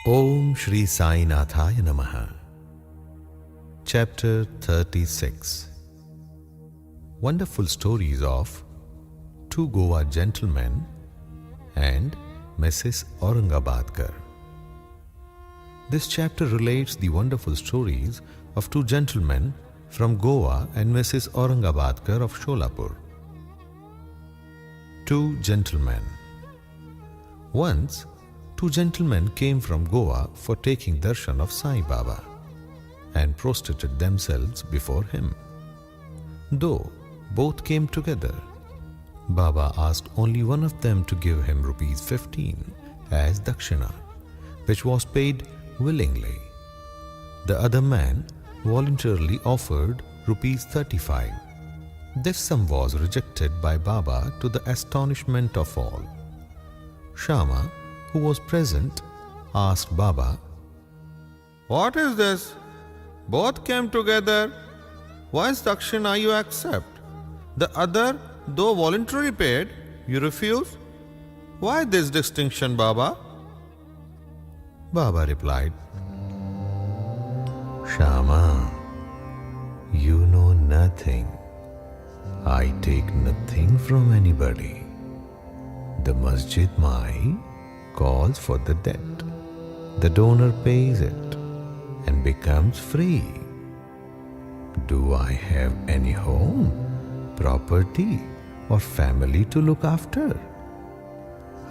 Om Shri Sai Nathaya Namaha. Chapter 36. Wonderful stories of two Goa gentlemen and Mrs. Aurangabadkar. This chapter relates the wonderful stories of two gentlemen from Goa and Mrs. Aurangabadkar of Sholapur. Two gentlemen. Once, two gentlemen came from Goa for taking darshan of Sai Baba and prostrated themselves before him. Though both came together, Baba asked only one of them to give him rupees 15 as dakshina, which was paid willingly. The other man voluntarily offered rupees 35. This sum was rejected by Baba to the astonishment of all. Shama, who was present, asked Baba, "What is this? Both came together. Why is dakshina you accept? The other, though voluntarily paid, you refuse? Why this distinction, Baba?" Baba replied, "Shama, you know nothing. I take nothing from anybody. The Masjid Mai calls for the debt. The donor pays it and becomes free. Do I have any home, property, or family to look after?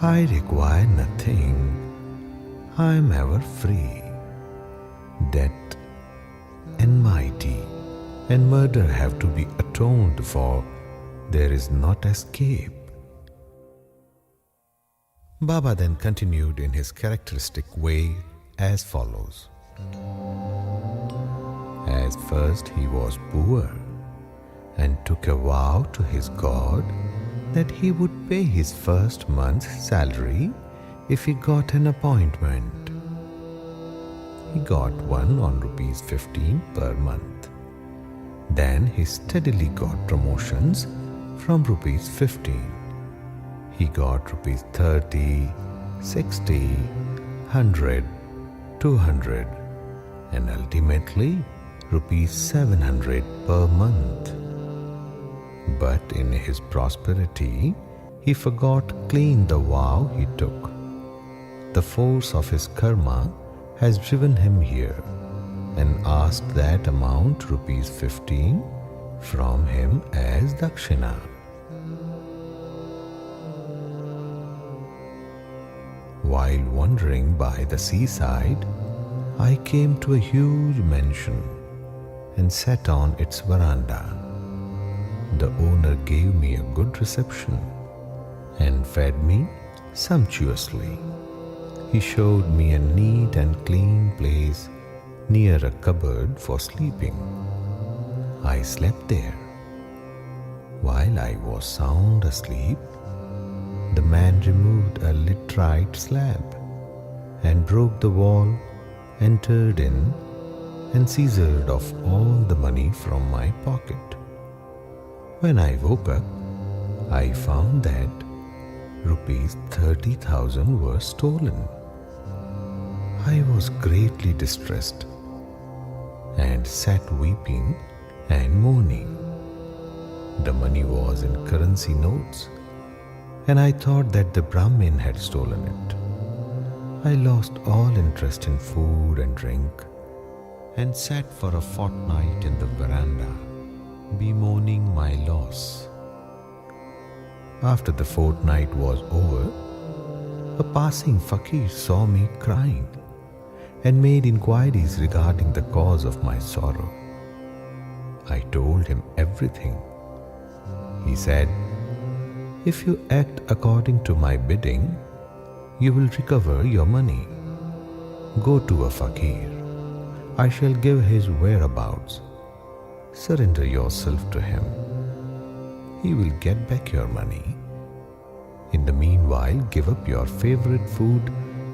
I require nothing. I am ever free. Debt, enmity, and murder have to be atoned for. There is not escape." Baba then continued in his characteristic way as follows. As first he was poor and took a vow to his God that he would pay his first month's salary if he got an appointment. He got one on rupees 15 per month. Then he steadily got promotions from rupees 15. He got rupees 30, 60, 100, 200 and ultimately rupees 700 per month. But in his prosperity, he forgot clean the vow he took. The force of his karma has driven him here and asked that amount rupees 15 from him as dakshina. While wandering by the seaside, I came to a huge mansion and sat on its veranda. The owner gave me a good reception and fed me sumptuously. He showed me a neat and clean place near a cupboard for sleeping. I slept there. While I was sound asleep, the man removed a laterite slab and broke the wall, entered in, and seized off all the money from my pocket. When I woke up, I found that rupees 30,000 were stolen. I was greatly distressed and sat weeping and mourning. The money was in currency notes, and I thought that the Brahmin had stolen it. I lost all interest in food and drink and sat for a fortnight in the veranda, bemoaning my loss. After the fortnight was over, a passing fakir saw me crying and made inquiries regarding the cause of my sorrow. I told him everything. He said, "If you act according to my bidding, you will recover your money. Go to a fakir. I shall give his whereabouts. Surrender yourself to him. He will get back your money. In the meanwhile, give up your favorite food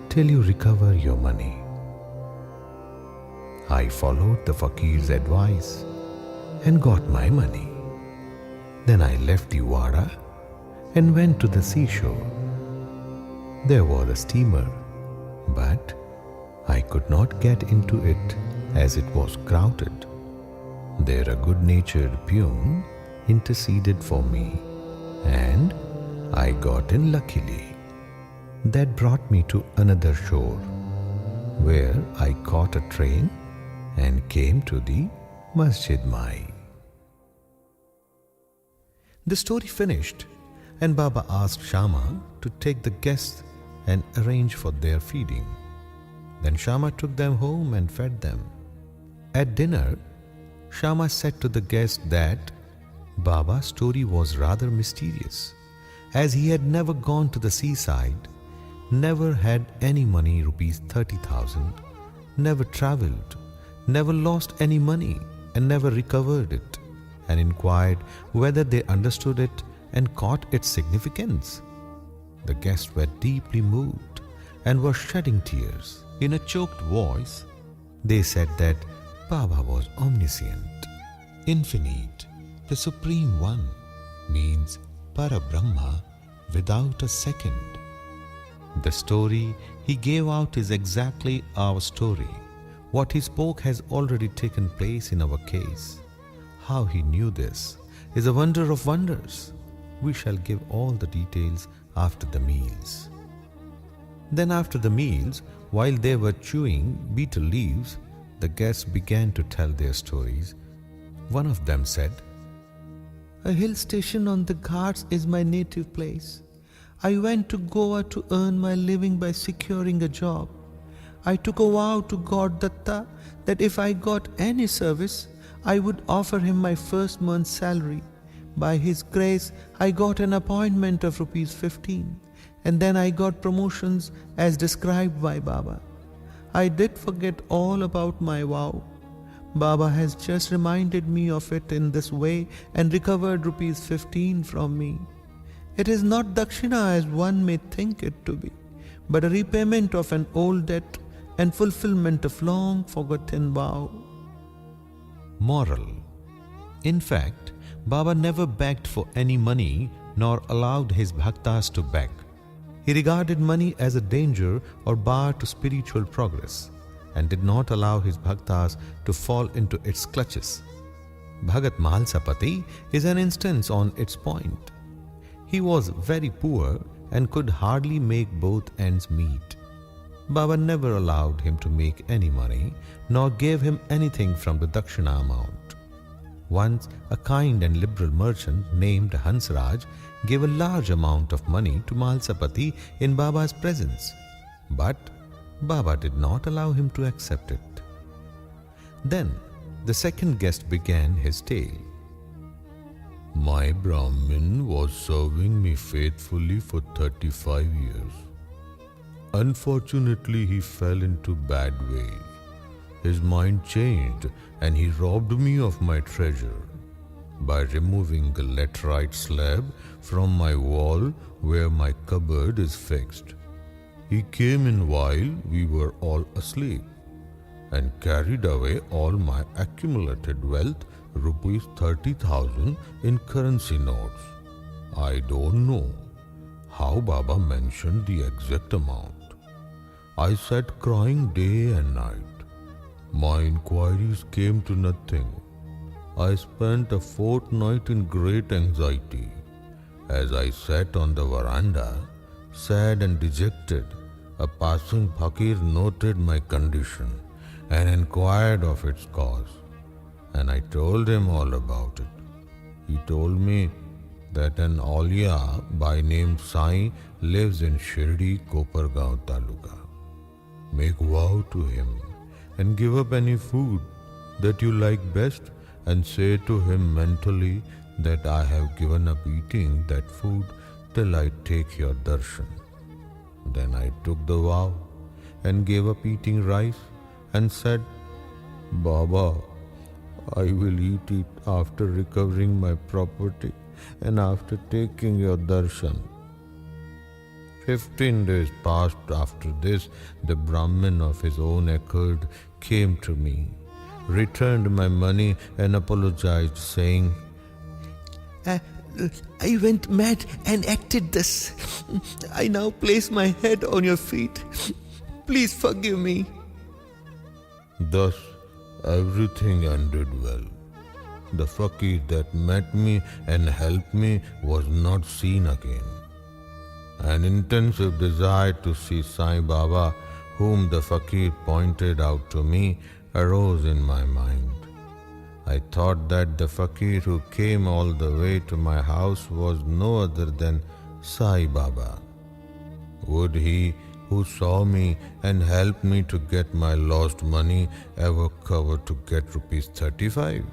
till you recover your money." I followed the fakir's advice and got my money. Then I left the wada and went to the seashore. There was a steamer, but I could not get into it as it was crowded. There a good-natured peon interceded for me, and I got in luckily. That brought me to another shore, where I caught a train and came to the Masjid Mai. The story finished, and Baba asked Shama to take the guests and arrange for their feeding. Then Shama took them home and fed them. At dinner, Shama said to the guests that Baba's story was rather mysterious, as he had never gone to the seaside, never had any money, rupees 30,000, never travelled, never lost any money, and never recovered it, and inquired whether they understood it and caught its significance. The guests were deeply moved and were shedding tears. In a choked voice, they said that Baba was omniscient, infinite, the Supreme One, means Parabrahma without a second. The story he gave out is exactly our story. What he spoke has already taken place in our case. How he knew this is a wonder of wonders. We shall give all the details after the meals. Then after the meals, while they were chewing betel leaves, the guests began to tell their stories. One of them said, "A hill station on the Ghats is my native place. I went to Goa to earn my living by securing a job. I took a vow to God Datta that if I got any service, I would offer him my first month's salary. By his grace, I got an appointment of rupees 15, and then I got promotions as described by Baba. I did forget all about my vow. Baba has just reminded me of it in this way and recovered rupees 15 from me. It is not dakshina as one may think it to be, but a repayment of an old debt and fulfillment of long forgotten vow." Moral: in fact, Baba never begged for any money nor allowed his bhaktas to beg. He regarded money as a danger or bar to spiritual progress and did not allow his bhaktas to fall into its clutches. Bhagat Mahalsapati is an instance on its point. He was very poor and could hardly make both ends meet. Baba never allowed him to make any money, nor gave him anything from the dakshina amount. Once, a kind and liberal merchant named Hansraj gave a large amount of money to Mahalsapati in Baba's presence, but Baba did not allow him to accept it. Then the second guest began his tale. "My Brahmin was serving me faithfully for 35 years. Unfortunately, he fell into bad ways. His mind changed and he robbed me of my treasure by removing a laterite slab from my wall where my cupboard is fixed. He came in while we were all asleep and carried away all my accumulated wealth, rupees 30,000 in currency notes. I don't know how Baba mentioned the exact amount. I sat crying day and night. My inquiries came to nothing. I spent a fortnight in great anxiety. As I sat on the veranda, sad and dejected, a passing fakir noted my condition and inquired of its cause, and I told him all about it. He told me that an Aulia by name Sai lives in Shirdi, Kopargaon Taluka. Make vow to him and give up any food that you like best and say to him mentally that I have given up eating that food till I take your darshan. Then I took the vow and gave up eating rice and said, Baba, I will eat it after recovering my property and after taking your darshan. 15 days passed after this. The Brahmin of his own accord came to me, returned my money and apologized, saying, I went mad and acted this. I now place my head on your feet. Please forgive me. Thus, everything ended well. The fakir that met me and helped me was not seen again. An intensive desire to see Sai Baba, whom the fakir pointed out to me, arose in my mind. I thought that the fakir who came all the way to my house was no other than Sai Baba. Would he who saw me and helped me to get my lost money ever cover to get rupees 35?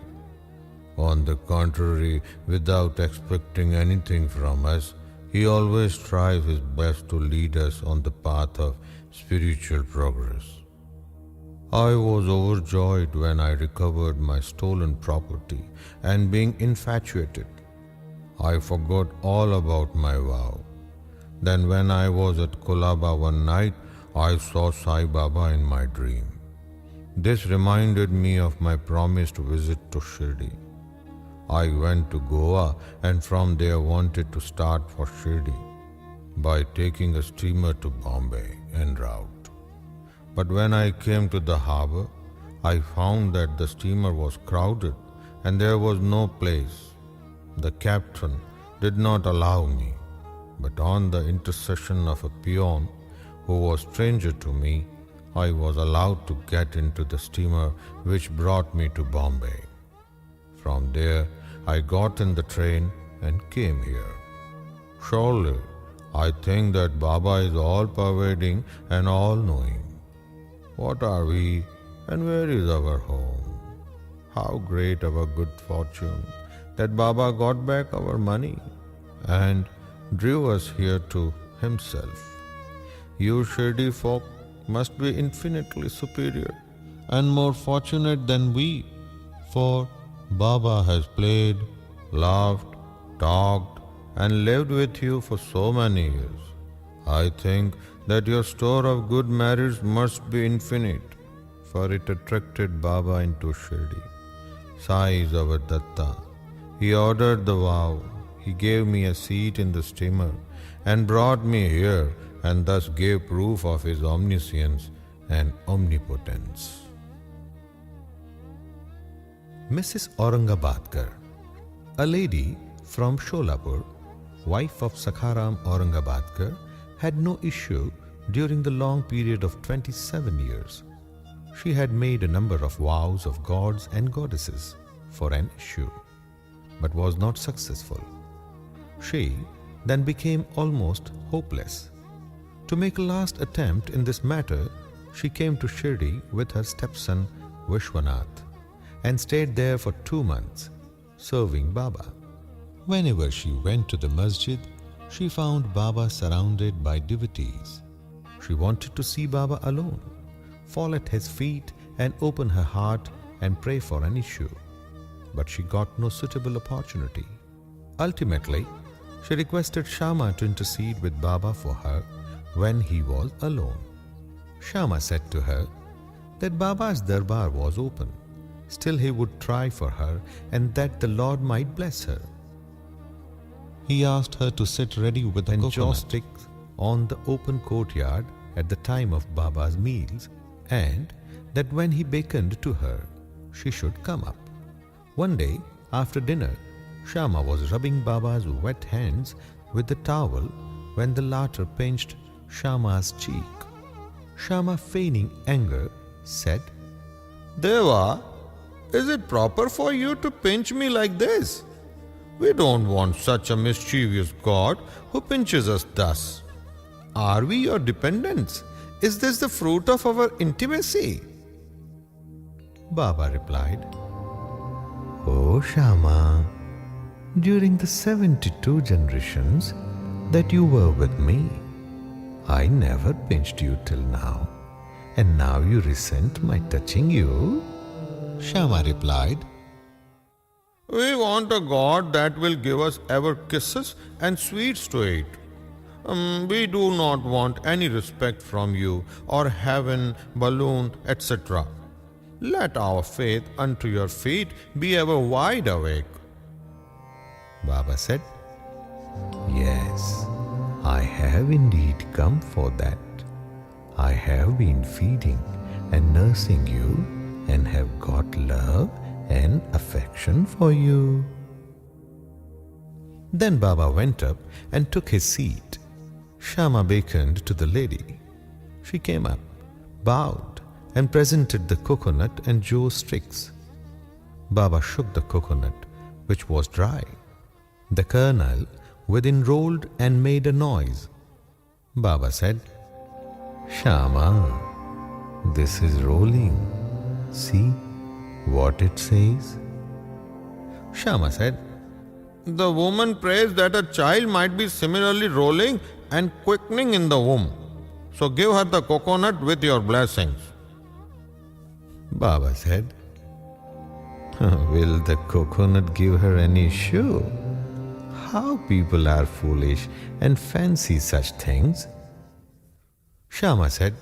On the contrary, without expecting anything from us, he always strives his best to lead us on the path of spiritual progress. I was overjoyed when I recovered my stolen property, and being infatuated, I forgot all about my vow. Then when I was at Kolaba one night, I saw Sai Baba in my dream. This reminded me of my promised visit to Shirdi. I went to Goa and from there wanted to start for Shirdi by taking a steamer to Bombay en route. But when I came to the harbour, I found that the steamer was crowded and there was no place. The captain did not allow me, but on the intercession of a peon who was stranger to me, I was allowed to get into the steamer which brought me to Bombay. From there, I got in the train and came here. Surely, I think that Baba is all-pervading and all-knowing. What are we and where is our home? How great our good fortune that Baba got back our money and drew us here to himself. You Shirdi folk must be infinitely superior and more fortunate than we, for Baba has played, laughed, talked, and lived with you for so many years. I think that your store of good merits must be infinite, for it attracted Baba into Shirdi. Sai is our Datta. He ordered the vow. He gave me a seat in the steamer and brought me here, and thus gave proof of his omniscience and omnipotence. Mrs. Aurangabadkar, a lady from Sholapur, wife of Sakharam Aurangabadkar, had no issue during the long period of 27 years. She had made a number of vows of gods and goddesses for an issue, but was not successful. She then became almost hopeless. To make a last attempt in this matter, she came to Shirdi with her stepson Vishwanath and stayed there for 2 months, serving Baba. Whenever she went to the masjid, she found Baba surrounded by devotees. She wanted to see Baba alone, fall at his feet and open her heart and pray for an issue. But she got no suitable opportunity. Ultimately, she requested Shama to intercede with Baba for her when he was alone. Shama said to her that Baba's darbar was open. Still he would try for her and that the Lord might bless her. He asked her to sit ready with a joss stick on the open courtyard at the time of Baba's meals, and that when he beckoned to her, she should come up. One day, after dinner, Shama was rubbing Baba's wet hands with the towel when the latter pinched Shama's cheek. Shama, feigning anger, said, "Deva, is it proper for you to pinch me like this? We don't want such a mischievous God who pinches us thus. Are we your dependents? Is this the fruit of our intimacy?" Baba replied, "Oh Shama, during the 72 generations that you were with me, I never pinched you till now, and now you resent my touching you?" Shama replied, "We want a God that will give us ever kisses and sweets to eat. We do not want any respect from you or heaven, balloon, etc. Let our faith unto your feet be ever wide awake." Baba said, "Yes, I have indeed come for that. I have been feeding and nursing you and have got love and affection for you. Then Baba went up and took his seat. Shama beckoned to the lady. She came up, bowed, and presented the coconut and Joe's sticks. Baba shook the coconut, which was dry. The kernel within rolled and made a noise. Baba said, Shama, this is rolling. See what it says? Shama said, The woman prays that a child might be similarly rolling and quickening in the womb. So give her the coconut with your blessings. Baba said, Will the coconut give her any shoe? How people are foolish and fancy such things. Shama said,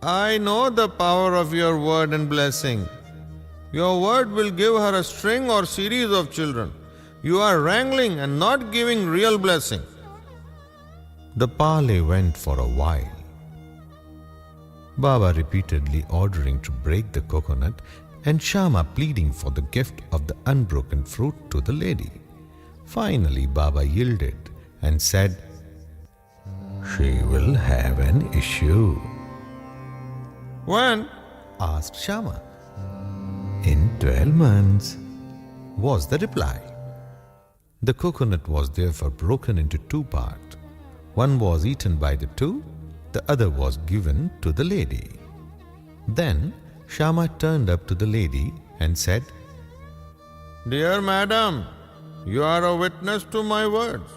I know the power of your word and blessing. Your word will give her a string or series of children. You are wrangling and not giving real blessing. The parley went for a while. Baba repeatedly ordering to break the coconut and Shama pleading for the gift of the unbroken fruit to the lady. Finally, Baba yielded and said, She will have an issue. When? Asked Shama. In 12 months, was the reply. The coconut was therefore broken into two parts. One was eaten by the two, the other was given to the lady. Then Shama turned up to the lady and said, Dear madam, you are a witness to my words.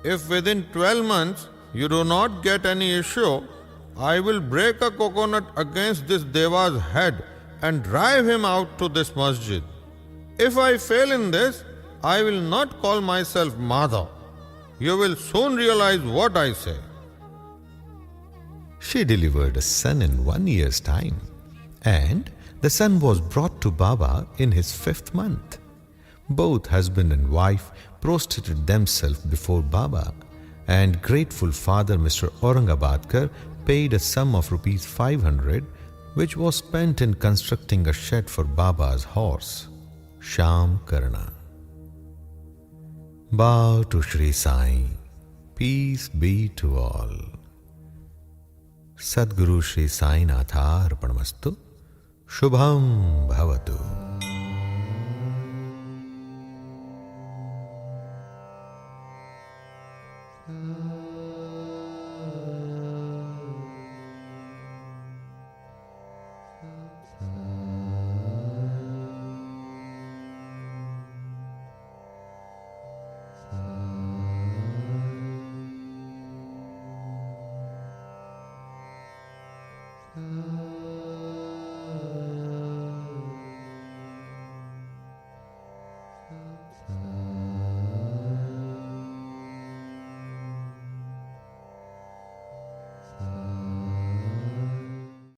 If within 12 months you do not get any issue, I will break a coconut against this Deva's head and drive him out to this masjid. If I fail in this, I will not call myself Madhav. You will soon realize what I say. She delivered a son in 1 year's time, and the son was brought to Baba in his 5th month. Both husband and wife prostrated themselves before Baba, and grateful father Mr. Aurangabadkar paid a sum of rupees 500, which was spent in constructing a shed for Baba's horse, Sham Karna. Bow to Shri Sai. Peace be to all. Sadguru Shri Sai Natha Arpanamastu. Shubham Bhavatu. Mm-hmm.